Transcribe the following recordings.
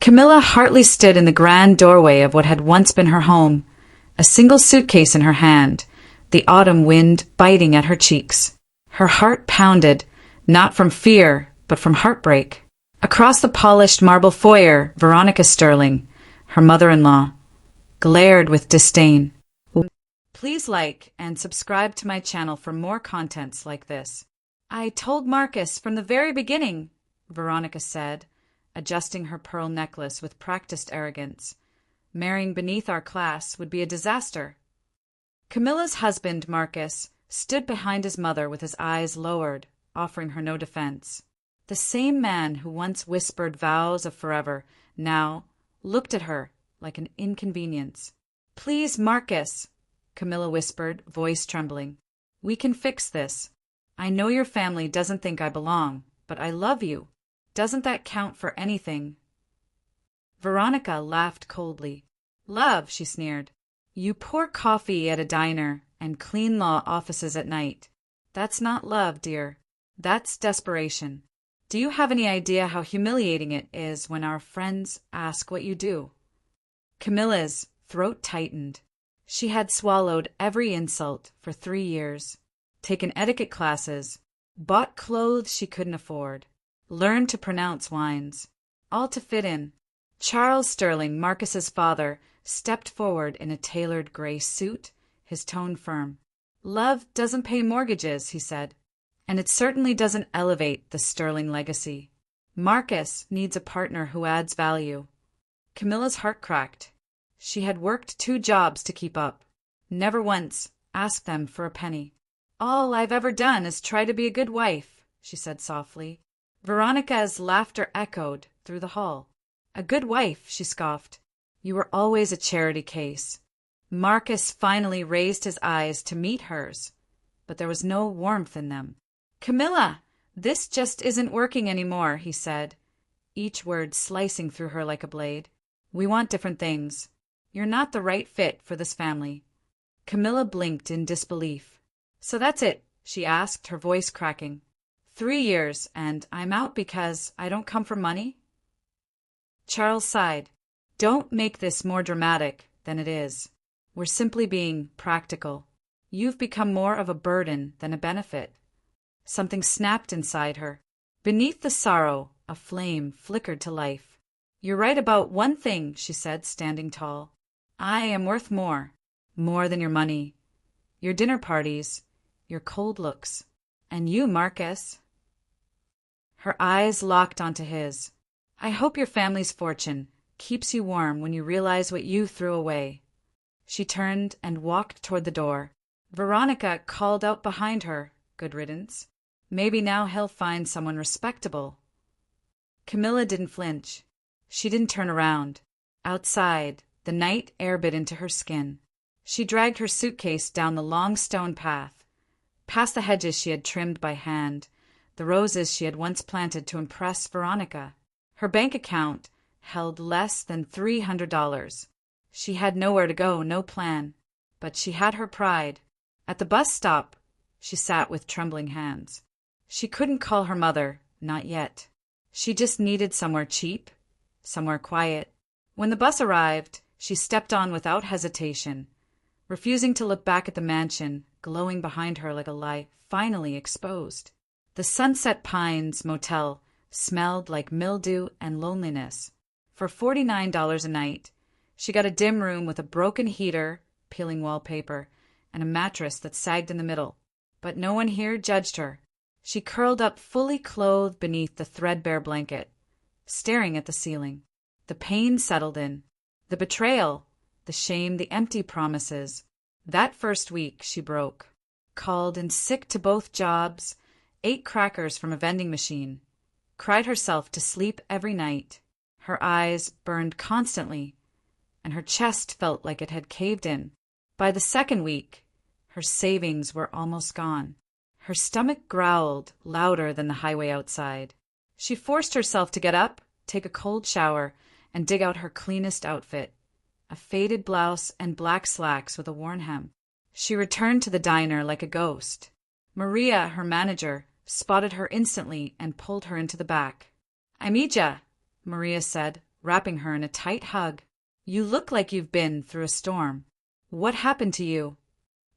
Camilla Hartley stood in the grand doorway of what had once been her home, a single suitcase in her hand, the autumn wind biting at her cheeks. Her heart pounded, not from fear, but from heartbreak. Across the polished marble foyer, Veronica Sterling, her mother-in-law, glared with disdain. Please like and subscribe to my channel for more contents like this. I told Marcus from the very beginning, Veronica said, adjusting her pearl necklace with practiced arrogance. Marrying beneath our class would be a disaster. Camilla's husband, Marcus, stood behind his mother with his eyes lowered, offering her no defense. The same man who once whispered vows of forever now looked at her like an inconvenience. Please, Marcus, Camilla whispered, voice trembling. We can fix this. I know your family doesn't think I belong, but I love you. Doesn't that count for anything? Veronica laughed coldly. Love, she sneered. You pour coffee at a diner and clean law offices at night. That's not love, dear. That's desperation. Do you have any idea how humiliating it is when our friends ask what you do? Camilla's throat tightened. She had swallowed every insult for 3 years, taken etiquette classes, bought clothes she couldn't afford, learned to pronounce wines, all to fit in. Charles Sterling, Marcus's father, stepped forward in a tailored gray suit, his tone firm. Love doesn't pay mortgages, he said, and it certainly doesn't elevate the Sterling legacy. Marcus needs a partner who adds value. Camilla's heart cracked. She had worked 2 jobs to keep up, never once asked them for a penny. All I've ever done is try to be a good wife, she said softly. Veronica's laughter echoed through the hall. A good wife, she scoffed. You were always a charity case. Marcus finally raised his eyes to meet hers, but there was no warmth in them. Camilla, this just isn't working anymore, he said, each word slicing through her like a blade. We want different things. You're not the right fit for this family. Camilla blinked in disbelief. So that's it, she asked, her voice cracking. 3 years, and I'm out because I don't come for money? Charles sighed. Don't make this more dramatic than it is. We're simply being practical. You've become more of a burden than a benefit. Something snapped inside her. Beneath the sorrow, a flame flickered to life. You're right about one thing, she said, standing tall. I am worth more than your money, your dinner parties, your cold looks, and you, Marcus. Her eyes locked onto his. I hope your family's fortune keeps you warm when you realize what you threw away. She turned and walked toward the door. Veronica called out behind her, good riddance. Maybe now he'll find someone respectable. Camilla didn't flinch. She didn't turn around. Outside, the night air bit into her skin. She dragged her suitcase down the long stone path, past the hedges she had trimmed by hand, the roses she had once planted to impress Veronica. Her bank account held less than $300. She had nowhere to go, no plan, but she had her pride. At the bus stop, she sat with trembling hands. She couldn't call her mother, not yet. She just needed somewhere cheap, somewhere quiet. When the bus arrived, she stepped on without hesitation, refusing to look back at the mansion, glowing behind her like a light finally exposed. The Sunset Pines Motel smelled like mildew and loneliness. For $49 a night, she got a dim room with a broken heater, peeling wallpaper, and a mattress that sagged in the middle. But no one here judged her. She curled up fully clothed beneath the threadbare blanket, staring at the ceiling. The pain settled in. The betrayal, the shame, the empty promises. That first week she broke. Called in sick to both jobs, ate crackers from a vending machine, cried herself to sleep every night. Her eyes burned constantly, and her chest felt like it had caved in. By the second week, her savings were almost gone. Her stomach growled louder than the highway outside. She forced herself to get up, take a cold shower, and dig out her cleanest outfit, a faded blouse and black slacks with a worn hem. She returned to the diner like a ghost. Maria, her manager, spotted her instantly and pulled her into the back. "I'm Ija," Maria said, wrapping her in a tight hug. "You look like you've been through a storm. What happened to you?"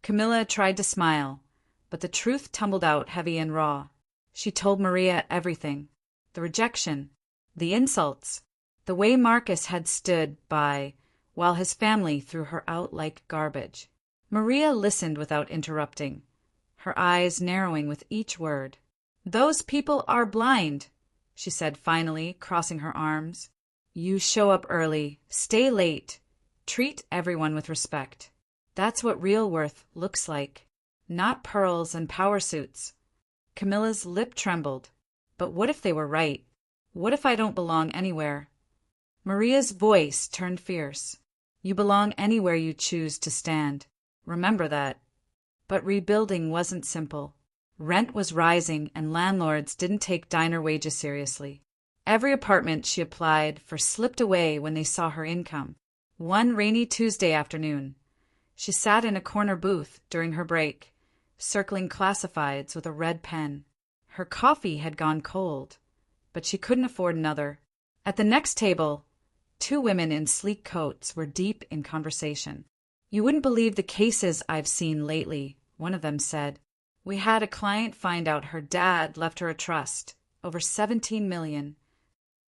Camilla tried to smile, but the truth tumbled out heavy and raw. She told Maria everything. The rejection, the insults, the way Marcus had stood by while his family threw her out like garbage. Maria listened without interrupting, her eyes narrowing with each word. "Those people are blind," she said finally, crossing her arms. "You show up early, stay late, treat everyone with respect. That's what real worth looks like, not pearls and power suits." Camilla's lip trembled. But what if they were right? What if I don't belong anywhere? Maria's voice turned fierce. "You belong anywhere you choose to stand. Remember that." But rebuilding wasn't simple. Rent was rising and landlords didn't take diner wages seriously. Every apartment she applied for slipped away when they saw her income. One rainy Tuesday afternoon, she sat in a corner booth during her break, circling classifieds with a red pen. Her coffee had gone cold, but she couldn't afford another. At the next table, two women in sleek coats were deep in conversation. "You wouldn't believe the cases I've seen lately," one of them said. "We had a client find out her dad left her a trust, over $17 million.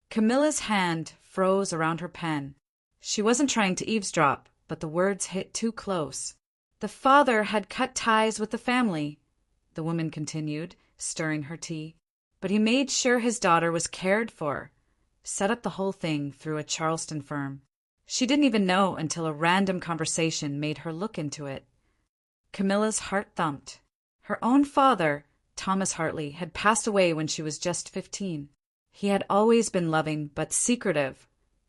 Camilla's hand froze around her pen. She wasn't trying to eavesdrop, but the words hit too close. "The father had cut ties with the family," the woman continued, stirring her tea. "But he made sure his daughter was cared for. Set up the whole thing through a Charleston firm." She didn't even know until a random conversation made her look into it. Camilla's heart thumped. Her own father, Thomas Hartley, had passed away when she was just 15. He had always been loving but secretive,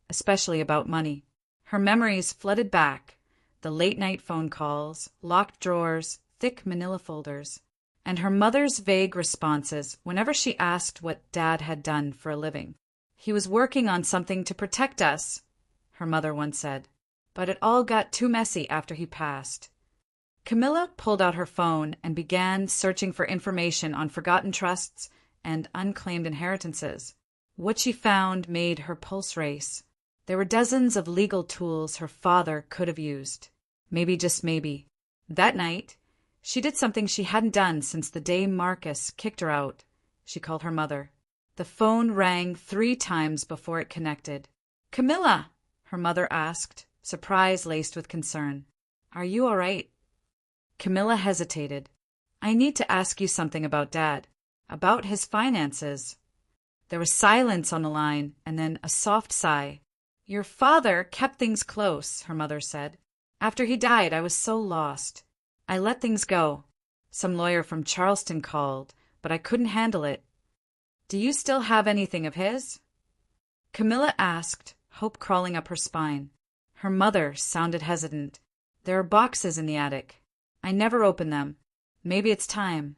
especially about money. Her memories flooded back, the late-night phone calls, locked drawers, thick manila folders, and her mother's vague responses whenever she asked what Dad had done for a living. "He was working on something to protect us," her mother once said, "but it all got too messy after he passed." Camilla pulled out her phone and began searching for information on forgotten trusts and unclaimed inheritances. What she found made her pulse race. There were dozens of legal tools her father could have used. Maybe, just maybe. That night, she did something she hadn't done since the day Marcus kicked her out. She called her mother. The phone rang 3 times before it connected. "Camilla," her mother asked, surprise laced with concern. "Are you all right?" Camilla hesitated. "I need to ask you something about Dad, about his finances." There was silence on the line, and then a soft sigh. "Your father kept things close," her mother said. "After he died, I was so lost. I let things go. Some lawyer from Charleston called, but I couldn't handle it. Do you still have anything of his?" Camilla asked, hope crawling up her spine. Her mother sounded hesitant. "There are boxes in the attic. I never open them. Maybe it's time."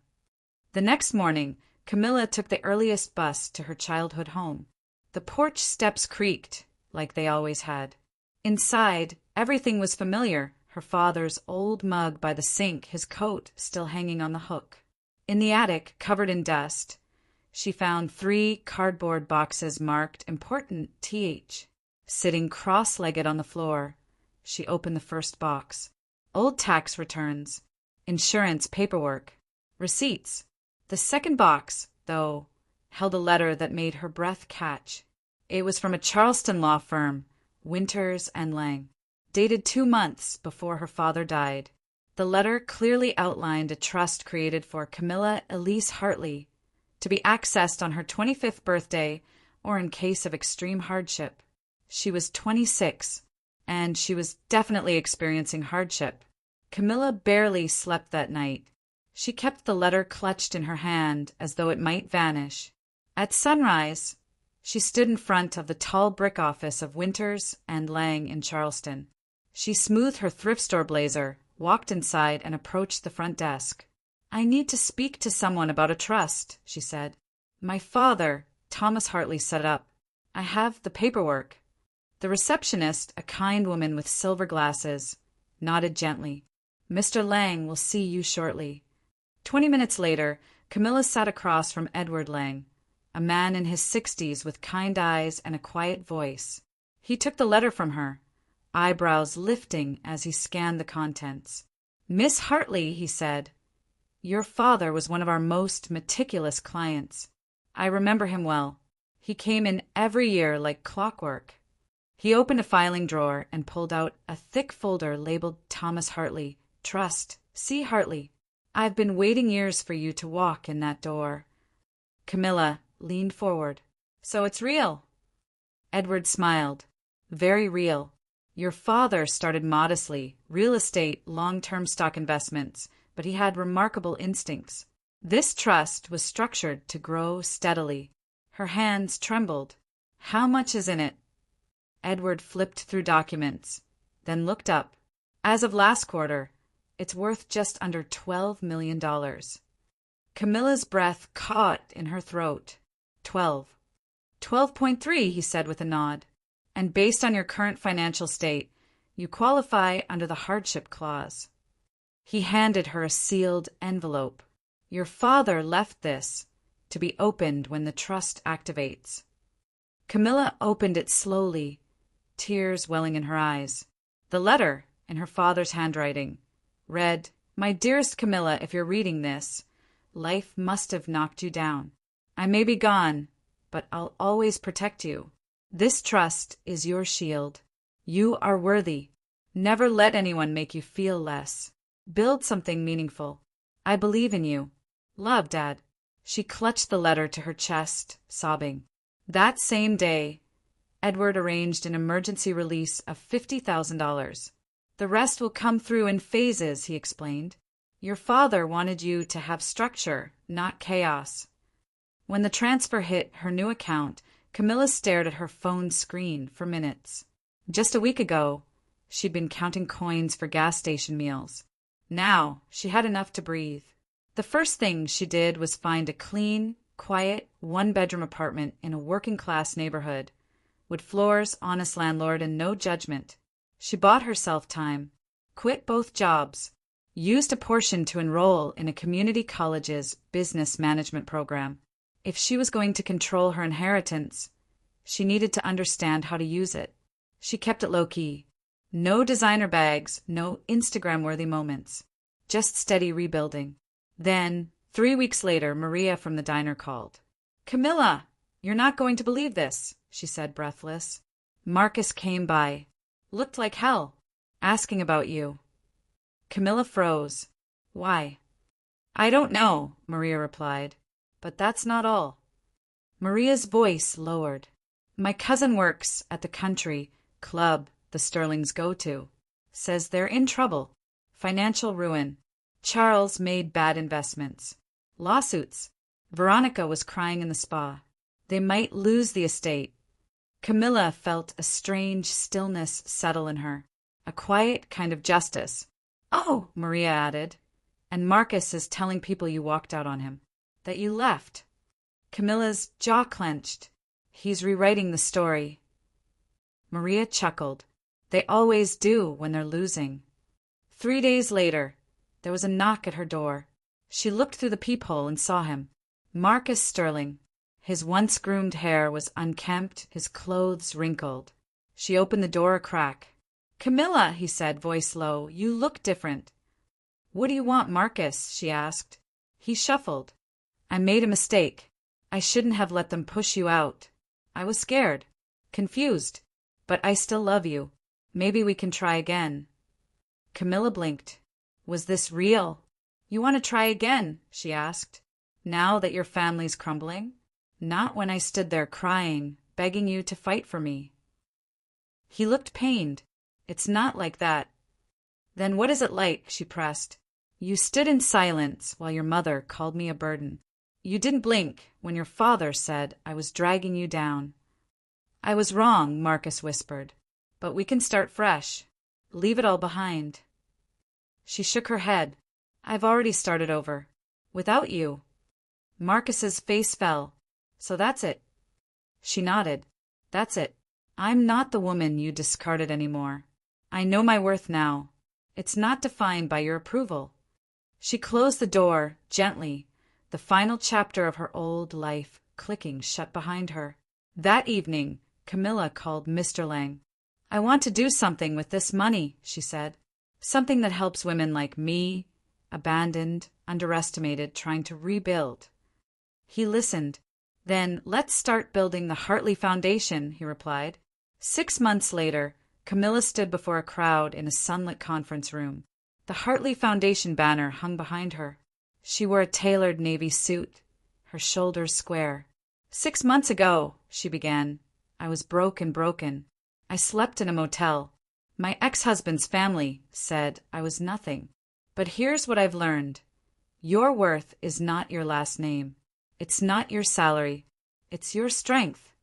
The next morning, Camilla took the earliest bus to her childhood home. The porch steps creaked, like they always had. Inside, everything was familiar. Her father's old mug by the sink, his coat still hanging on the hook. In the attic, covered in dust, she found 3 cardboard boxes marked Important TH. Sitting cross-legged on the floor, she opened the first box. Old tax returns, insurance paperwork, receipts. The second box, though, held a letter that made her breath catch. It was from a Charleston law firm, Winters and Lang, dated 2 months before her father died. The letter clearly outlined a trust created for Camilla Elise Hartley, to be accessed on her 25th birthday or in case of extreme hardship. She was 26, and she was definitely experiencing hardship. Camilla barely slept that night. She kept the letter clutched in her hand as though it might vanish. At sunrise, she stood in front of the tall brick office of Winters and Lang in Charleston. She smoothed her thrift store blazer, walked inside, and approached the front desk. "I need to speak to someone about a trust," she said. "My father, Thomas Hartley, set it up. I have the paperwork." The receptionist, a kind woman with silver glasses, nodded gently. "Mr. Lang will see you shortly." 20 minutes later, Camilla sat across from Edward Lang, a man in his 60s with kind eyes and a quiet voice. He took the letter from her, eyebrows lifting as he scanned the contents. "Miss Hartley," he said, "your father was one of our most meticulous clients. I remember him well. He came in every year like clockwork." He opened a filing drawer and pulled out a thick folder labeled Thomas Hartley, Trust, C. Hartley. "I've been waiting years for you to walk in that door." Camilla leaned forward. "So it's real?" Edward smiled. "Very real. Your father started modestly, real estate, long-term stock investments, but he had remarkable instincts. This trust was structured to grow steadily." Her hands trembled. "How much is in it?" Edward flipped through documents, then looked up. "As of last quarter, it's worth just under $12 million. Camilla's breath caught in her throat. 12. 12.3, he said with a nod. "And based on your current financial state, you qualify under the hardship clause." He handed her a sealed envelope. "Your father left this to be opened when the trust activates." Camilla opened it slowly, tears welling in her eyes. The letter, in her father's handwriting, read, "My dearest Camilla, if you're reading this, life must have knocked you down. I may be gone, but I'll always protect you. This trust is your shield. You are worthy. Never let anyone make you feel less. Build something meaningful. I believe in you. Love, Dad." She clutched the letter to her chest, sobbing. That same day, Edward arranged an emergency release of $50,000. "The rest will come through in phases," he explained. "Your father wanted you to have structure, not chaos." When the transfer hit her new account, Camilla stared at her phone screen for minutes. Just a week ago, she'd been counting coins for gas station meals. Now, she had enough to breathe. The first thing she did was find a clean, quiet, one-bedroom apartment in a working-class neighborhood. Wood floors, honest landlord, and no judgment. She bought herself time, quit both jobs, used a portion to enroll in a community college's business management program. If she was going to control her inheritance, she needed to understand how to use it. She kept it low-key. No designer bags, no Instagram-worthy moments. Just steady rebuilding. Then, 3 weeks later, Maria from the diner called. "Camilla, you're not going to believe this," she said, breathless. "Marcus came by. Looked like hell. Asking about you." Camilla froze. "Why?" "I don't know," Maria replied. "But that's not all." Maria's voice lowered. "My cousin works at the country club the Sterlings go to. Says they're in trouble. Financial ruin. Charles made bad investments. Lawsuits. Veronica was crying in the spa. They might lose the estate." Camilla felt a strange stillness settle in her, a quiet kind of justice. "Oh," Maria added, "and Marcus is telling people you walked out on him, that you left." Camilla's jaw clenched. "He's rewriting the story." Maria chuckled. "They always do when they're losing." 3 days later, there was a knock at her door. She looked through the peephole and saw him. Marcus Sterling. His once groomed hair was unkempt, his clothes wrinkled. She opened the door a crack. "Camilla," he said, voice low, "you look different." "What do you want, Marcus?" she asked. He shuffled. "I made a mistake. I shouldn't have let them push you out. I was scared, confused, but I still love you. Maybe we can try again." Camilla blinked. Was this real? "You want to try again?" she asked. "Now that your family's crumbling? Not when I stood there crying, begging you to fight for me." He looked pained. "It's not like that." "Then what is it like?" she pressed. "You stood in silence while your mother called me a burden. You didn't blink when your father said I was dragging you down." "I was wrong," Marcus whispered. "But we can start fresh. Leave it all behind." She shook her head. "I've already started over. Without you." Marcus's face fell. "So that's it." She nodded. "That's it. I'm not the woman you discarded anymore. I know my worth now. It's not defined by your approval." She closed the door, gently, the final chapter of her old life clicking shut behind her. That evening, Camilla called Mr. Lang. "I want to do something with this money," she said. "Something that helps women like me, abandoned, underestimated, trying to rebuild." He listened. "Then let's start building the Hartley Foundation," he replied. 6 months later, Camilla stood before a crowd in a sunlit conference room. The Hartley Foundation banner hung behind her. She wore a tailored navy suit, her shoulders square. "6 months ago," she began, "I was broken. I slept in a motel. My ex-husband's family said I was nothing. But here's what I've learned. Your worth is not your last name. It's not your salary. It's your strength."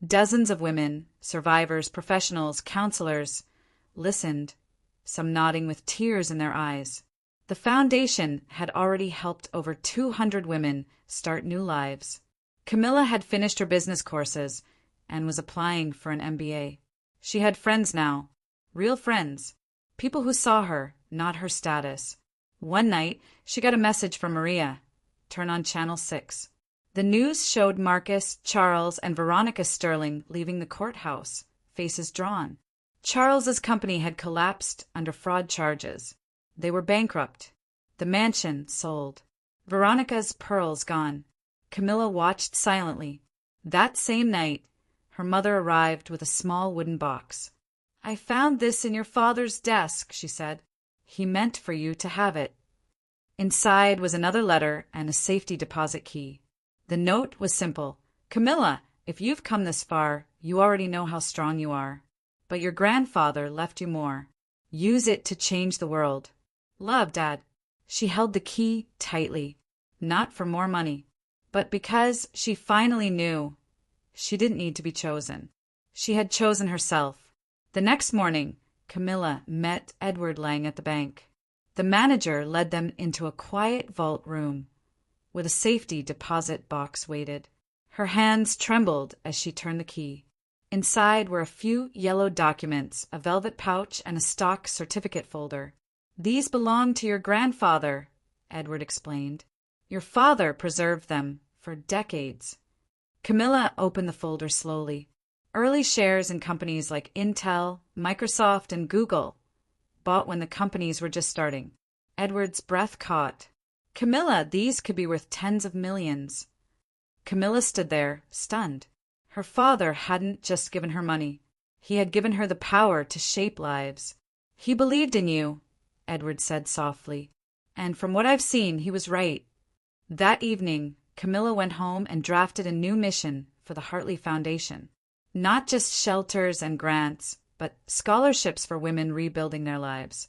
Dozens of women, survivors, professionals, counselors, listened, some nodding with tears in their eyes. The foundation had already helped over 200 women start new lives. Camilla had finished her business courses and was applying for an MBA. She had friends now, real friends, people who saw her, not her status. One night, she got a message from Maria. Turn on Channel 6. The news showed Marcus, Charles, and Veronica Sterling leaving the courthouse, faces drawn. Charles's company had collapsed under fraud charges. They were bankrupt. The mansion sold. Veronica's pearls gone. Camilla watched silently. That same night, her mother arrived with a small wooden box. "I found this in your father's desk," she said. "He meant for you to have it." Inside was another letter and a safety deposit key. The note was simple. "Camilla, if you've come this far, you already know how strong you are. But your grandfather left you more. Use it to change the world. Love, Dad." She held the key tightly, not for more money, but because she finally knew she didn't need to be chosen. She had chosen herself. The next morning, Camilla met Edward Lang at the bank. The manager led them into a quiet vault room, with a safety deposit box waited. Her hands trembled as she turned the key. Inside were a few yellow documents, a velvet pouch, and a stock certificate folder. "These belong to your grandfather," Edward explained. "Your father preserved them for decades." Camilla opened the folder slowly. Early shares in companies like Intel, Microsoft, and Google, bought when the companies were just starting. Edward's breath caught. "Camilla, these could be worth tens of millions." Camilla stood there, stunned. Her father hadn't just given her money. He had given her the power to shape lives. "He believed in you," Edward said softly. "And from what I've seen, he was right." That evening, Camilla went home and drafted a new mission for the Hartley Foundation. Not just shelters and grants, but scholarships for women rebuilding their lives.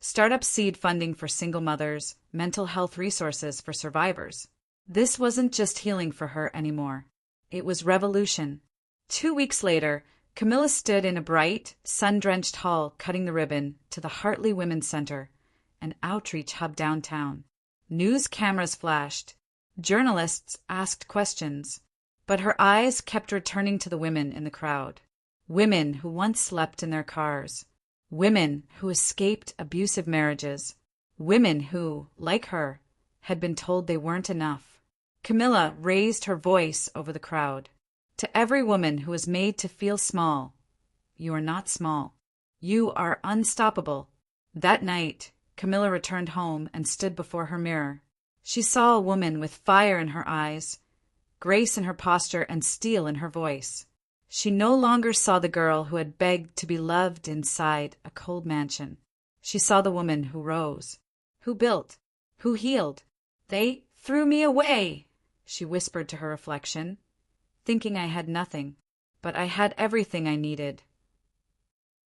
Startup seed funding for single mothers, mental health resources for survivors. This wasn't just healing for her anymore. It was revolution. 2 weeks later, Camilla stood in a bright, sun-drenched hall cutting the ribbon to the Hartley Women's Center, an outreach hub downtown. News cameras flashed. Journalists asked questions. But her eyes kept returning to the women in the crowd. Women who once slept in their cars. Women who escaped abusive marriages. Women who, like her, had been told they weren't enough. Camilla raised her voice over the crowd. "To every woman who is made to feel small, you are not small. You are unstoppable." That night, Camilla returned home and stood before her mirror. She saw a woman with fire in her eyes, grace in her posture, and steel in her voice. She no longer saw the girl who had begged to be loved inside a cold mansion. She saw the woman who rose, who built, who healed. "They threw me away," she whispered to her reflection, "thinking I had nothing, but I had everything I needed."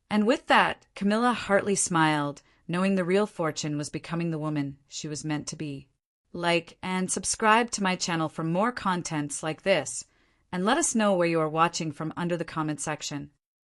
And with that, Camilla Hartley smiled, knowing the real fortune was becoming the woman she was meant to be. Like and subscribe to my channel for more contents like this, and let us know where you are watching from under the comment section.